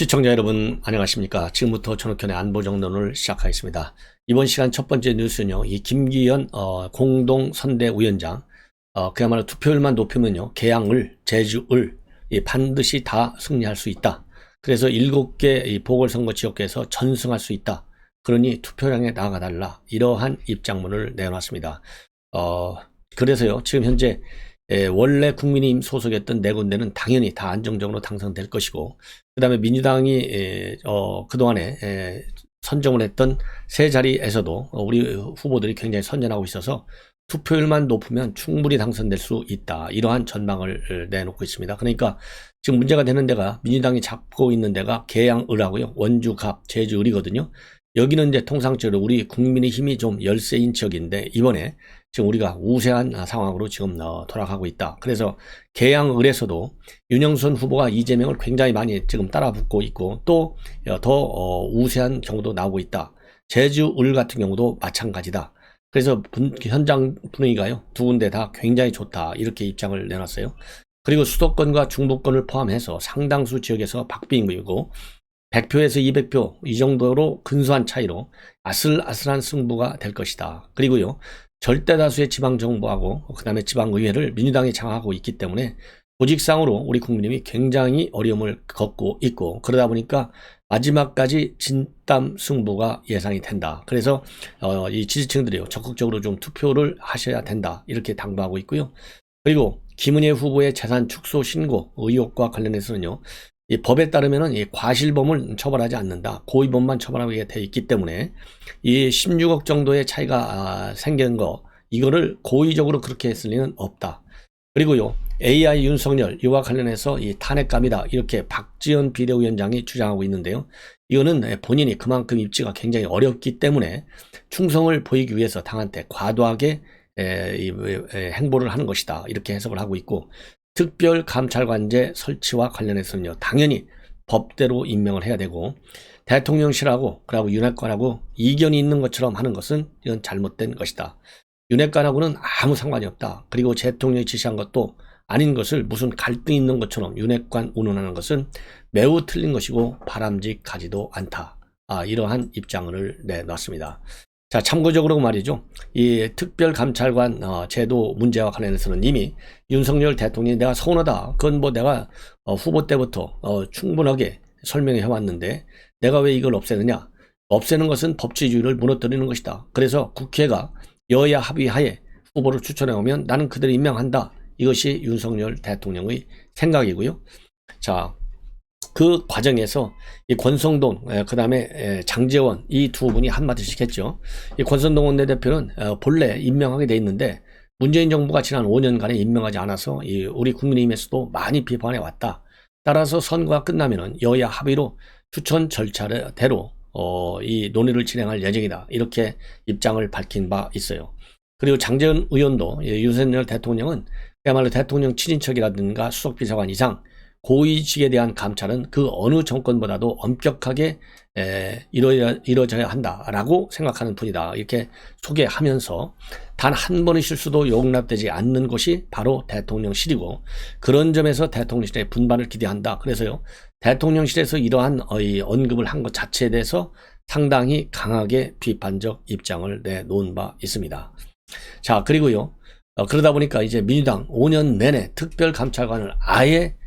시청자 여러분 안녕하십니까. 지금부터 전욱현의 안보정론을 시작하겠습니다. 이번 시간 첫 번째 뉴스는요, 이 김기현 공동선대위원장 그야말로 투표율만 높이면요 계양을 제주을 반드시 다 승리할 수 있다. 그래서 7개 이 보궐선거 지역에서 전승할 수 있다. 그러니 투표장에 나가달라, 이러한 입장문을 내놨습니다. 그래서요 지금 현재 원래 국민의힘 소속이었던 4군데는 당연히 다 안정적으로 당선될 것이고, 그 다음에 민주당이 그동안에 선정을 했던 3자리에서도 우리 후보들이 굉장히 선전하고 있어서 투표율만 높으면 충분히 당선될 수 있다, 이러한 전망을 내놓고 있습니다. 그러니까 지금 문제가 되는 데가, 민주당이 잡고 있는 데가 계양을하고요, 원주, 갑, 제주을이거든요. 여기는 이제 통상적으로 우리 국민의힘이 좀 열세인 지역인데, 이번에 지금 우리가 우세한 상황으로 지금 돌아가고 있다. 그래서 계양을에서도 윤영선 후보가 이재명을 굉장히 많이 지금 따라붙고 있고, 또 더 우세한 경우도 나오고 있다. 제주을 같은 경우도 마찬가지다. 그래서 현장 분위기가요, 두 군데 다 굉장히 좋다, 이렇게 입장을 내놨어요. 그리고 수도권과 중부권을 포함해서 상당수 지역에서 박빙이고 100표에서 200표 이 정도로 근소한 차이로 아슬아슬한 승부가 될 것이다. 그리고요, 절대 다수의 지방정부하고 그 다음에 지방의회를 민주당이 장악하고 있기 때문에 조직상으로 우리 국민님이 굉장히 어려움을 겪고 있고, 그러다 보니까 마지막까지 진땀 승부가 예상이 된다. 그래서 이 지지층들이요, 적극적으로 좀 투표를 하셔야 된다, 이렇게 당부하고 있고요. 그리고 김은혜 후보의 재산 축소 신고 의혹과 관련해서는요, 이 법에 따르면은 이 과실범을 처벌하지 않는다, 고의범만 처벌하게 되어 있기 때문에 이 16억 정도의 차이가 생긴 거, 이거를 고의적으로 그렇게 했을 리는 없다. 그리고요, AI 윤석열 이와 관련해서 이 탄핵감이다, 이렇게 박지원 비대위원장이 주장하고 있는데요, 이거는 본인이 그만큼 입지가 굉장히 어렵기 때문에 충성을 보이기 위해서 당한테 과도하게 행보를 하는 것이다, 이렇게 해석을 하고 있고, 특별감찰관제 설치와 관련해서는요, 당연히 법대로 임명을 해야 되고, 대통령실하고 그리고 윤핵관하고 이견이 있는 것처럼 하는 것은 이건 잘못된 것이다. 윤핵관하고는 아무 상관이 없다. 그리고 대통령이 지시한 것도 아닌 것을 무슨 갈등이 있는 것처럼 윤핵관 운운하는 것은 매우 틀린 것이고 바람직하지도 않다. 이러한 입장을 내놨습니다. 자, 참고적으로 말이죠, 이 특별감찰관 제도 문제와 관련해서는 이미 윤석열 대통령이 내가 서운하다, 그건 뭐 내가 후보 때부터 충분하게 설명해 왔는데 내가 왜 이걸 없애느냐, 없애는 것은 법치주의를 무너뜨리는 것이다. 그래서 국회가 여야 합의하에 후보를 추천해 오면 나는 그들을 임명한다, 이것이 윤석열 대통령의 생각이고요. 자, 그 과정에서 이 권성동, 그 다음에 장제원, 이 두 분이 한마디씩 했죠. 이 권성동 원내대표는 본래 임명하게 돼 있는데 문재인 정부가 지난 5년간에 임명하지 않아서 우리 국민의힘에서도 많이 비판해 왔다. 따라서 선거가 끝나면은 여야 합의로 추천 절차대로 이 논의를 진행할 예정이다, 이렇게 입장을 밝힌 바 있어요. 그리고 장제원 의원도 윤석열 대통령은 그야말로 대통령 친인척이라든가 수석비서관 이상 고위직에 대한 감찰은 그 어느 정권보다도 엄격하게 이루어져야 한다라고 생각하는 분이다, 이렇게 소개하면서 단 한 번의 실수도 용납되지 않는 것이 바로 대통령실이고, 그런 점에서 대통령실의 분발을 기대한다. 그래서요, 대통령실에서 이러한 언급을 한 것 자체에 대해서 상당히 강하게 비판적 입장을 내놓은 바 있습니다. 자, 그리고요, 그러다 보니까 이제 민주당 5년 내내 특별감찰관을 아예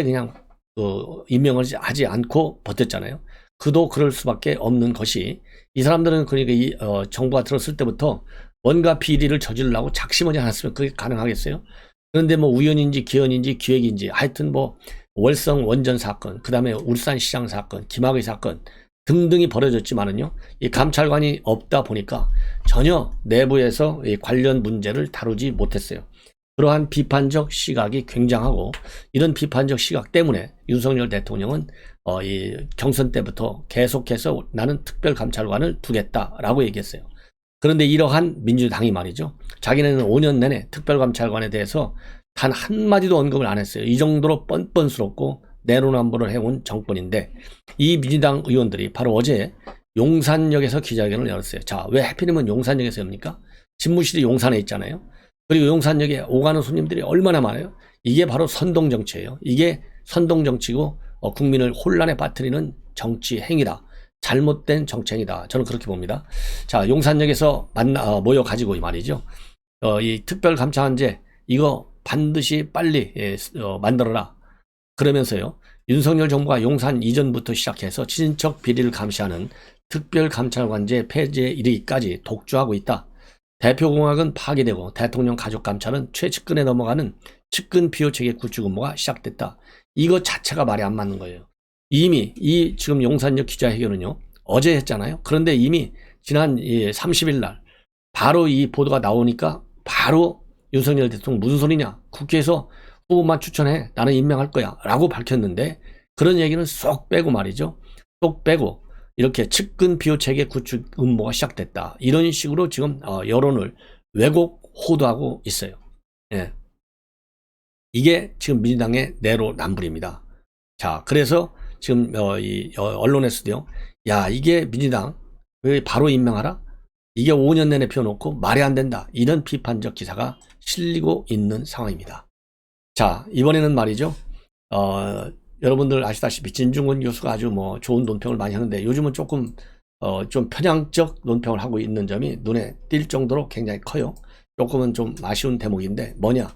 그냥 임명을 하지 않고 버텼잖아요. 그도 그럴 수밖에 없는 것이, 이 사람들은 그러니까 정부가 들었을 때부터 뭔가 비리를 저지르려고 작심하지 않았으면 그게 가능하겠어요? 그런데 뭐 우연인지 기연인지 기획인지 하여튼 뭐 월성 원전 사건, 그 다음에 울산시장 사건, 김학의 사건 등등이 벌어졌지만은요, 이 감찰관이 없다 보니까 전혀 내부에서 이 관련 문제를 다루지 못했어요. 그러한 비판적 시각이 굉장하고, 이런 비판적 시각 때문에 윤석열 대통령은 이 경선 때부터 계속해서 나는 특별감찰관을 두겠다라고 얘기했어요. 그런데 이러한 민주당이 말이죠, 자기네는 5년 내내 특별감찰관에 대해서 단 한마디도 언급을 안 했어요. 이 정도로 뻔뻔스럽고 내로남불을 해온 정권인데, 이 민주당 의원들이 바로 어제 용산역에서 기자회견을 열었어요. 자, 왜 하필이면 용산역에서 엽니까? 집무실이 용산에 있잖아요. 그리고 용산역에 오가는 손님들이 얼마나 많아요? 이게 바로 선동정치예요. 이게 선동정치고 국민을 혼란에 빠뜨리는 정치 행위다. 잘못된 정책이다. 저는 그렇게 봅니다. 자, 용산역에서 모여가지고 이 말이죠. 이 특별감찰관제 이거 반드시 빨리 만들어라. 그러면서요. 윤석열 정부가 용산 이전부터 시작해서 친인척 비리를 감시하는 특별감찰관제 폐지에 이르기까지 독주하고 있다. 대표공학은 파기되고 대통령 가족감찰은 최측근에 넘어가는 측근 비호체계 구축 음모가 시작됐다. 이거 자체가 말이 안 맞는 거예요. 이미 이 지금 용산역 기자회견은요. 어제 했잖아요. 그런데 이미 지난 30일 날 바로 이 보도가 나오니까 바로 윤석열 대통령 무슨 소리냐. 국회에서 후보만 추천해. 나는 임명할 거야. 라고 밝혔는데 그런 얘기는 쏙 빼고 말이죠. 쏙 빼고 이렇게 측근 비호체계 구축 음모가 시작됐다. 이런 식으로 지금 여론을 왜곡 호도하고 있어요. 예. 이게 지금 민주당의 내로남불입니다. 자, 그래서 지금 이 언론에서도요. 야, 이게 민주당 왜 바로 임명하라? 이게 5년 내내 펴놓고 말이 안 된다. 이런 비판적 기사가 실리고 있는 상황입니다. 자, 이번에는 말이죠. 여러분들 아시다시피 진중권 교수가 아주 좋은 논평을 많이 하는데 요즘은 조금 좀 편향적 논평을 하고 있는 점이 눈에 띌 정도로 굉장히 커요. 조금은 좀 아쉬운 대목인데 뭐냐.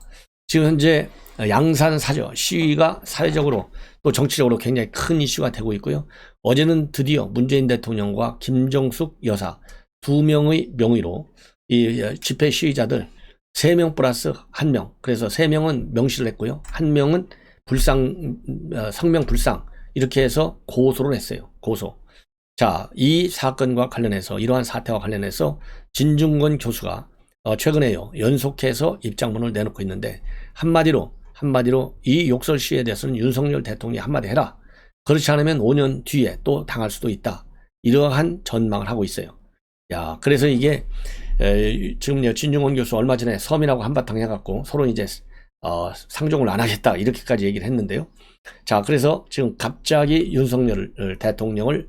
지금 현재 양산 사저 시위가 사회적으로 또 정치적으로 굉장히 큰 이슈가 되고 있고요. 어제는 드디어 문재인 대통령과 김정숙 여사 2명의 명의로 이 집회 시위자들 3명 플러스 1명. 그래서 3명은 명시를 했고요. 1명은 성명 불상. 이렇게 해서 고소를 했어요. 고소. 자, 이 사건과 관련해서 이러한 사태와 관련해서 진중권 교수가 최근에요. 연속해서 입장문을 내놓고 있는데 한마디로 이 욕설 시위에 대해서는 윤석열 대통령이 한마디 해라. 그렇지 않으면 5년 뒤에 또 당할 수도 있다. 이러한 전망을 하고 있어요. 야, 그래서 이게 지금 진중권 교수 얼마 전에 서민하고 한바탕 해갖고 서로 이제 상종을 안 하겠다 이렇게까지 얘기를 했는데요. 자, 그래서 지금 갑자기 윤석열 대통령을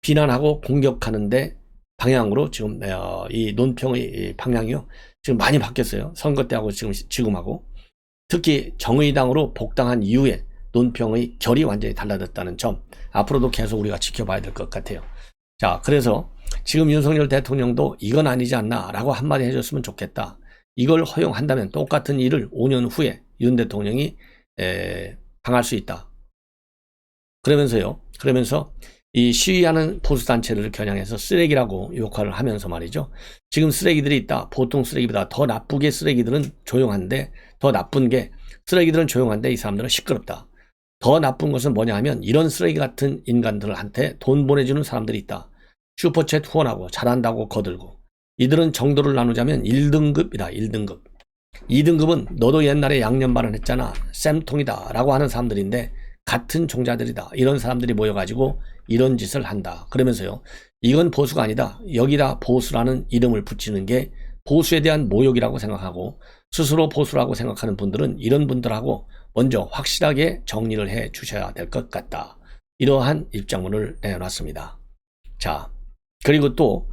비난하고 공격하는데 방향으로 지금 이 논평의 방향이요. 지금 많이 바뀌었어요. 선거 때하고 지금하고. 특히 정의당으로 복당한 이후에 논평의 결이 완전히 달라졌다는 점. 앞으로도 계속 우리가 지켜봐야 될 것 같아요. 자, 그래서 지금 윤석열 대통령도 이건 아니지 않나 라고 한마디 해줬으면 좋겠다. 이걸 허용한다면 똑같은 일을 5년 후에 윤 대통령이 당할 수 있다. 그러면서 이 시위하는 보수단체를 겨냥해서 쓰레기라고 욕을 하면서 말이죠. 지금 쓰레기들이 있다. 보통 쓰레기보다 더 나쁘게 쓰레기들은 조용한데 더 나쁜 게 쓰레기들은 조용한데 이 사람들은 시끄럽다. 더 나쁜 것은 뭐냐 하면 이런 쓰레기 같은 인간들한테 돈 보내주는 사람들이 있다. 슈퍼챗 후원하고 잘한다고 거들고 이들은 정도를 나누자면 1등급이다. 1등급. 2등급은 너도 옛날에 양념반을 했잖아. 쌤통이다 라고 하는 사람들인데 같은 종자들이다. 이런 사람들이 모여가지고 이런 짓을 한다. 그러면서요. 이건 보수가 아니다. 여기다 보수라는 이름을 붙이는 게 보수에 대한 모욕이라고 생각하고 스스로 보수라고 생각하는 분들은 이런 분들하고 먼저 확실하게 정리를 해 주셔야 될 것 같다. 이러한 입장문을 내놨습니다. 자, 그리고 또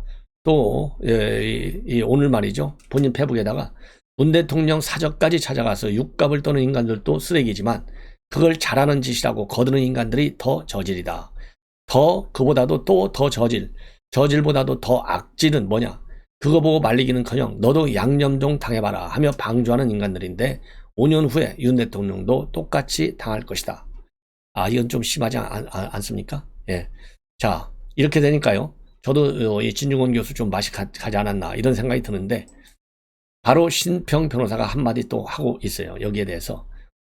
오늘 말이죠. 본인 페북에다가 문 대통령 사저까지 찾아가서 육갑을 떠는 인간들도 쓰레기지만 그걸 잘하는 짓이라고 거드는 인간들이 더 저질이다. 그보다도 또 더 저질보다도 더 악질은 뭐냐. 그거 보고 말리기는커녕 너도 양념종 당해봐라 하며 방조하는 인간들인데 5년 후에 윤 대통령도 똑같이 당할 것이다. 아, 이건 좀 심하지 않습니까? 예. 자, 이렇게 되니까요. 저도 이 진중권 교수 좀 맛이 가지 않았나 이런 생각이 드는데 바로 신평 변호사가 한마디 또 하고 있어요. 여기에 대해서.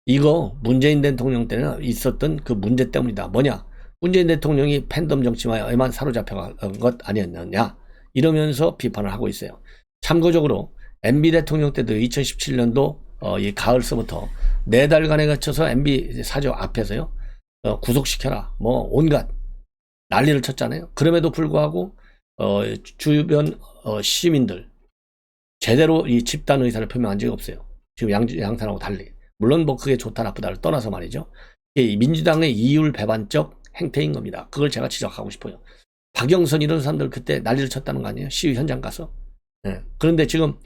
이거 문재인 대통령 때는 있었던 그 문제 때문이다. 뭐냐? 문재인 대통령이 팬덤 정치만에만 사로잡혀간 것 아니었느냐? 이러면서 비판을 하고 있어요. 참고적으로 MB 대통령 때도 2017년도 이 가을서부터 4달간에 거쳐서 MB 사저 앞에서요. 구속시켜라. 온갖 난리를 쳤잖아요. 그럼에도 불구하고 주변 시민들 제대로 이 집단 의사를 표명한 적이 없어요. 지금 양산하고 달리. 물론 그게 좋다 나쁘다를 떠나서 말이죠. 이게 민주당의 이율 배반적 행태인 겁니다. 그걸 제가 지적하고 싶어요. 박영선 이런 사람들 그때 난리를 쳤다는 거 아니에요? 시위 현장 가서. 네. 그런데 지금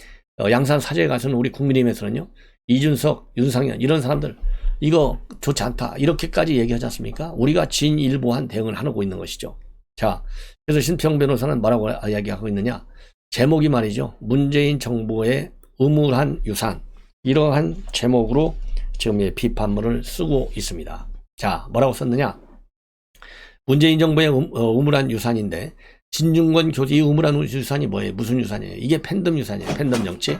양산 사저에 가서는 우리 국민의힘에서는요. 이준석, 윤상현 이런 사람들 이거 좋지 않다. 이렇게까지 얘기하지 않습니까? 우리가 진일보한 대응을 하고 있는 것이죠. 자, 그래서 신평 변호사는 뭐라고 이야기하고 있느냐? 제목이 말이죠. 문재인 정부의 음울한 유산. 이러한 제목으로 지금 비판문을 쓰고 있습니다. 자, 뭐라고 썼느냐? 문재인 정부의 음울한 유산인데, 진중권 교수, 이 음울한 유산이 뭐예요? 무슨 유산이에요? 이게 팬덤 유산이에요. 팬덤 정치.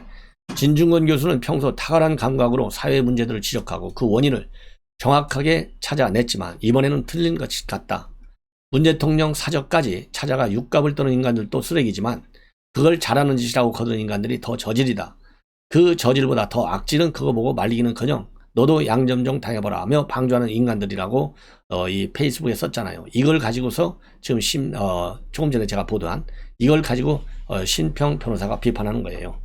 진중권 교수는 평소 탁월한 감각으로 사회 문제들을 지적하고 그 원인을 정확하게 찾아냈지만 이번에는 틀린 것 같다. 문 대통령 사저까지 찾아가 육갑을 떠는 인간들도 쓰레기지만 그걸 잘하는 짓이라고 거두는 인간들이 더 저질이다. 그 저질보다 더 악질은 그거 보고 말리기는커녕 너도 양점종 당해보라 하며 방조하는 인간들이라고 이 페이스북에 썼잖아요. 이걸 가지고서 지금 조금 전에 제가 보도한 이걸 가지고 신평 변호사가 비판하는 거예요.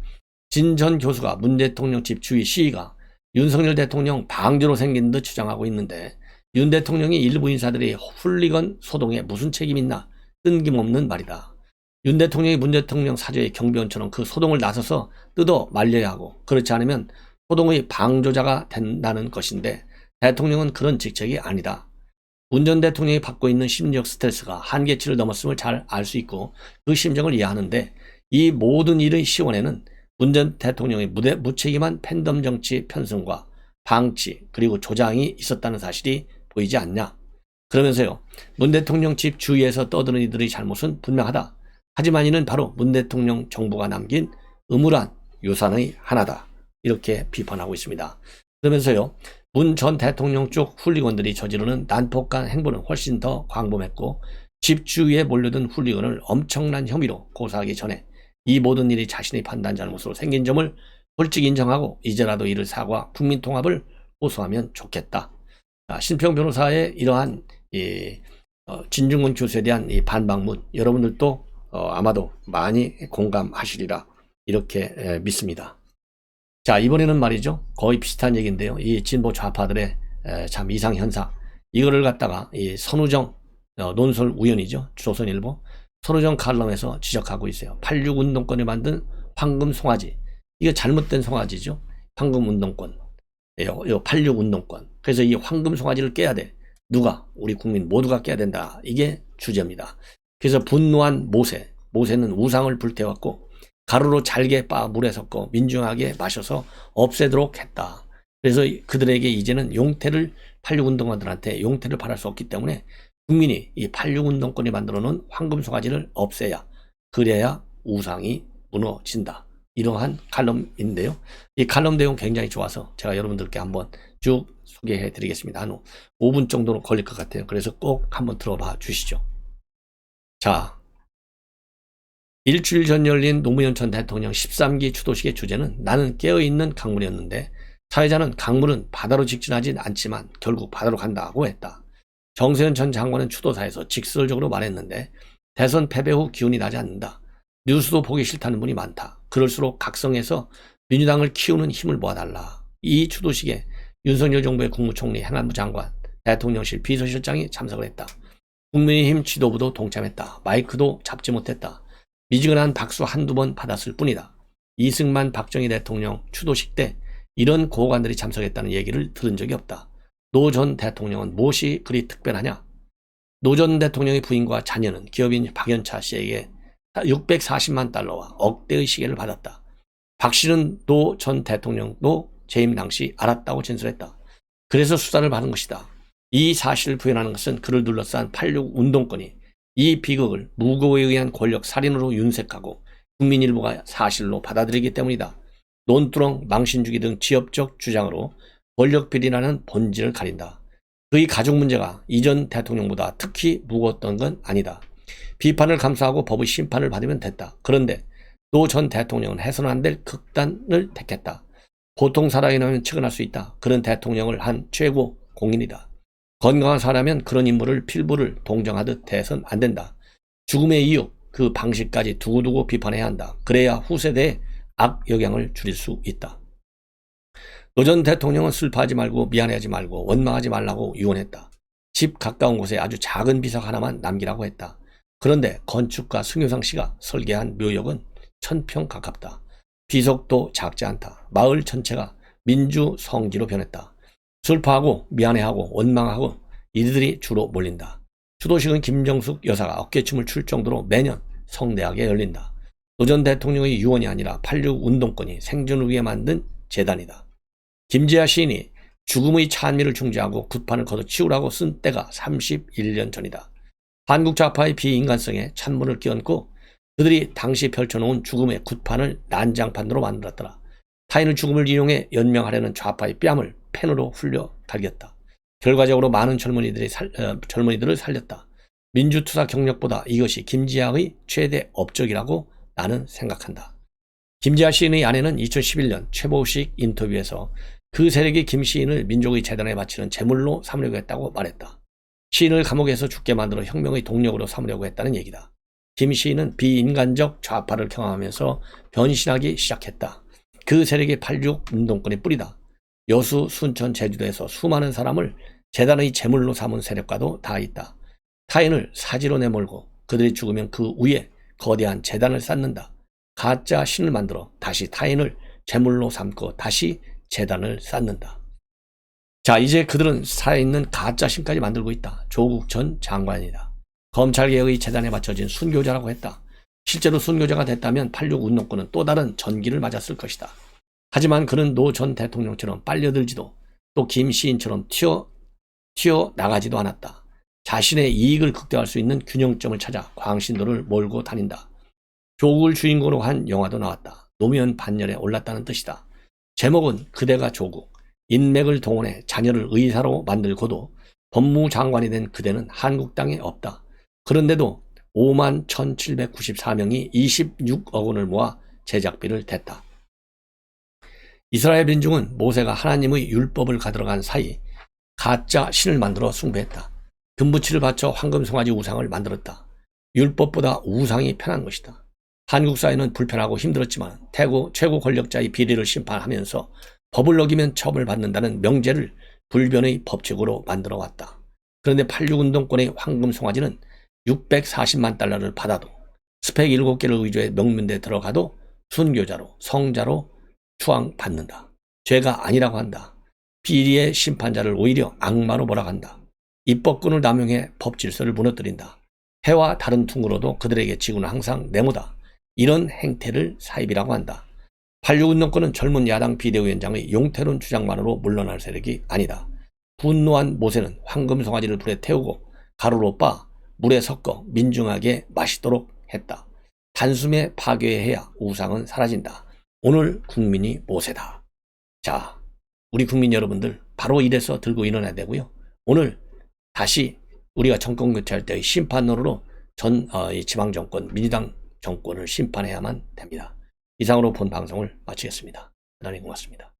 진 전 교수가 문 대통령 집 주위 시위가 윤석열 대통령 방조로 생긴 듯 주장하고 있는데 윤 대통령이 일부 인사들이 훌리건 소동에 무슨 책임 있나 뜬금없는 말이다. 윤 대통령이 문 대통령 사저의 경비원처럼 그 소동을 나서서 뜯어 말려야 하고 그렇지 않으면 소동의 방조자가 된다는 것인데 대통령은 그런 직책이 아니다. 문 전 대통령이 받고 있는 심리적 스트레스가 한계치를 넘었음을 잘 알 수 있고 그 심정을 이해하는데 이 모든 일의 시원에는 문 전 대통령의 무책임한 팬덤 정치 편승과 방치 그리고 조장이 있었다는 사실이 보이지 않냐. 그러면서요. 문 대통령 집 주위에서 떠드는 이들의 잘못은 분명하다. 하지만 이는 바로 문 대통령 정부가 남긴 음울한 유산의 하나다. 이렇게 비판하고 있습니다. 그러면서요. 문 전 대통령 쪽 훌리건들이 저지르는 난폭한 행보는 훨씬 더 광범했고 집 주위에 몰려든 훌리건을 엄청난 혐의로 고소하기 전에 이 모든 일이 자신의 판단 잘못으로 생긴 점을 솔직히 인정하고 이제라도 이를 사과 국민 통합을 호소하면 좋겠다. 신평 변호사의 이러한 진중권 교수에 대한 이 반박문 여러분들도 아마도 많이 공감하시리라 이렇게 믿습니다. 자, 이번에는 말이죠. 거의 비슷한 얘기인데요. 이 진보 좌파들의 참 이상현상 이거를 갖다가 이 선우정 논설 우연이죠. 조선일보 선우정 칼럼에서 지적하고 있어요. 86 운동권이 만든 황금 송아지. 이거 잘못된 송아지죠. 황금 운동권. 86 운동권. 그래서 이 황금 송아지를 깨야 돼. 누가? 우리 국민 모두가 깨야 된다. 이게 주제입니다. 그래서 분노한 모세. 모세는 우상을 불태웠고 가루로 잘게 빻아 물에 섞어 민중하게 마셔서 없애도록 했다. 그래서 그들에게 이제는 용태를 86 운동원들한테 용태를 바랄 수 없기 때문에 국민이 이 86 운동권이 만들어 놓은 황금 송아지를 없애야 그래야 우상이 무너진다. 이러한 칼럼인데요. 이 칼럼 내용 굉장히 좋아서 제가 여러분들께 한번 쭉 소개해 드리겠습니다. 한 5분 정도는 걸릴 것 같아요. 그래서 꼭 한번 들어봐 주시죠. 자, 일주일 전 열린 노무현 전 대통령 13기 추도식의 주제는 나는 깨어있는 강물이었는데 사회자는 강물은 바다로 직진하진 않지만 결국 바다로 간다고 했다. 정세현 전 장관은 추도사에서 직설적으로 말했는데 대선 패배 후 기운이 나지 않는다. 뉴스도 보기 싫다는 분이 많다. 그럴수록 각성해서 민주당을 키우는 힘을 모아달라. 이 추도식에 윤석열 정부의 국무총리, 행안부 장관, 대통령실 비서실장이 참석을 했다. 국민의힘 지도부도 동참했다. 마이크도 잡지 못했다. 미지근한 박수 한두 번 받았을 뿐이다. 이승만 박정희 대통령 추도식 때 이런 고관들이 참석했다는 얘기를 들은 적이 없다. 노 전 대통령은 무엇이 그리 특별하냐? 노 전 대통령의 부인과 자녀는 기업인 박연차 씨에게 640만 달러와 억대의 시계를 받았다. 박 씨는 노 전 대통령도 재임 당시 알았다고 진술했다. 그래서 수사를 받은 것이다. 이 사실을 부인하는 것은 그를 둘러싼 86 운동권이 이 비극을 무고에 의한 권력 살인으로 윤색하고 국민 일부가 사실로 받아들이기 때문이다. 논두렁, 망신주기 등 지역적 주장으로 권력 비리라는 본질을 가린다. 그의 가족 문제가 이전 대통령보다 특히 무거웠던 건 아니다. 비판을 감수하고 법의 심판을 받으면 됐다. 그런데 노 전 대통령은 해서는 안 될 극단을 택했다. 보통 사람이라면 측은할 수 있다. 그런 대통령을 한 최고 공인이다. 건강한 사람이면 그런 인물을 필부를 동정하듯 대해서는 안 된다. 죽음의 이유, 그 방식까지 두고두고 비판해야 한다. 그래야 후세대에 악영향을 줄일 수 있다. 노 전 대통령은 슬퍼하지 말고 미안해하지 말고 원망하지 말라고 유언했다. 집 가까운 곳에 아주 작은 비석 하나만 남기라고 했다. 그런데 건축가 승효상 씨가 설계한 묘역은 1000평 가깝다. 비석도 작지 않다. 마을 전체가 민주 성지로 변했다. 슬퍼하고 미안해하고 원망하고 이들이 주로 몰린다. 추도식은 김정숙 여사가 어깨춤을 출 정도로 매년 성대하게 열린다. 노 전 대통령의 유언이 아니라 8.6 운동권이 생존을 위해 만든 재단이다. 김지아 시인이 죽음의 찬미를 중재하고 굿판을 걷어치우라고 쓴 때가 31년 전이다. 한국 좌파의 비인간성에 찬물을 끼얹고 그들이 당시 펼쳐놓은 죽음의 굿판을 난장판으로 만들었더라. 타인의 죽음을 이용해 연명하려는 좌파의 뺨을 펜으로 흘려 갈겼다. 결과적으로 많은 젊은이들을 살렸다. 민주투사 경력보다 이것이 김지아의 최대 업적이라고 나는 생각한다. 김지아 시인의 아내는 2011년 최보식 인터뷰에서 그 세력이 김 시인을 민족의 재단에 바치는 제물로 삼으려고 했다고 말했다. 시인을 감옥에서 죽게 만들어 혁명의 동력으로 삼으려고 했다는 얘기다. 김 시인은 비인간적 좌파를 경험하면서 변신하기 시작했다. 그 세력이 8.6 운동권의 뿌리다. 여수, 순천, 제주도에서 수많은 사람을 재단의 제물로 삼은 세력과도 다 있다. 타인을 사지로 내몰고 그들이 죽으면 그 위에 거대한 재단을 쌓는다. 가짜 신을 만들어 다시 타인을 제물로 삼고 다시 재단을 쌓는다. 자, 이제 그들은 살아있는 가짜 신까지 만들고 있다. 조국 전 장관이다. 검찰개혁의 재단에 바쳐진 순교자라고 했다. 실제로 순교자가 됐다면 8.6 운동권은 또 다른 전기를 맞았을 것이다. 하지만 그는 노 전 대통령처럼 빨려들지도 또 김 시인처럼 튀어나가지도 않았다. 자신의 이익을 극대화할 수 있는 균형점을 찾아 광신도를 몰고 다닌다. 조국을 주인공으로 한 영화도 나왔다. 노무현 반열에 올랐다는 뜻이다. 제목은 그대가 조국. 인맥을 동원해 자녀를 의사로 만들고도 법무장관이 된 그대는 한국땅에 없다. 그런데도 51,794명이 26억 원을 모아 제작비를 댔다. 이스라엘 민중은 모세가 하나님의 율법을 가들어간 사이 가짜 신을 만들어 숭배했다. 금부치를 바쳐 황금 송아지 우상을 만들었다. 율법보다 우상이 편한 것이다. 한국 사회는 불편하고 힘들었지만 최고 권력자의 비리를 심판하면서 법을 어기면 처벌받는다는 명제를 불변의 법칙으로 만들어 왔다. 그런데 8.6 운동권의 황금 송아지는 640만 달러를 받아도 스펙 7개를 의조해 명문대에 들어가도 순교자로 성자로 추앙받는다. 죄가 아니라고 한다. 비리의 심판자를 오히려 악마로 몰아간다. 입법권을 남용해 법질서를 무너뜨린다. 해와 다른 퉁으로도 그들에게 지구는 항상 네모다. 이런 행태를 사입이라고 한다. 8.6 운동권은 젊은 야당 비대위원장의 용태론 주장만으로 물러날 세력이 아니다. 분노한 모세는 황금 송아지를 불에 태우고 가루로 빻아 물에 섞어 민중하게 마시도록 했다. 단숨에 파괴해야 우상은 사라진다. 오늘 국민이 모세다. 자, 우리 국민 여러분들 바로 이래서 들고 일어나야 되고요. 오늘 다시 우리가 정권 교체할 때의 심판론으로 지방정권, 민주당 정권을 심판해야만 됩니다. 이상으로 본 방송을 마치겠습니다. 대단히 고맙습니다.